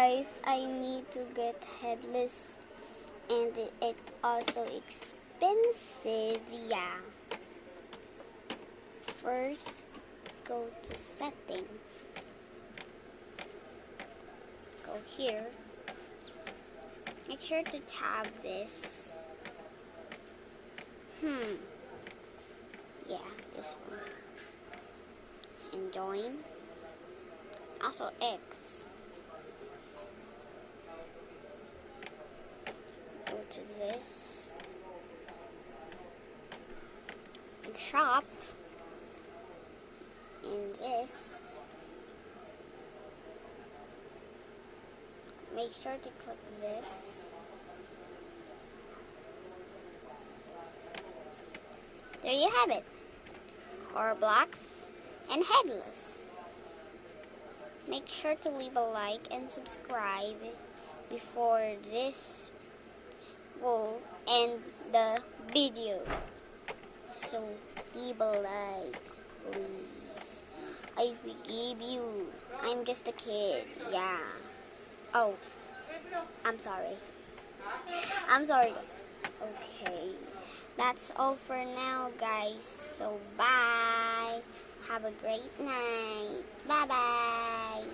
guys, I need to get headless, and it also expensive. Yeah. First, go to settings. Go here. Make sure to tab this. Yeah, this one. And join. Also X. Go to this. And shop. In this. Make sure to click this. There you have it. Core blocks and headless. Make sure to leave a like and subscribe before this will end the video. So leave a like, please. I forgive you. I'm just a kid. Yeah. Oh, I'm sorry. I'm sorry, guys. Okay. That's all for now, guys. So, bye. Have a great night. Bye-bye.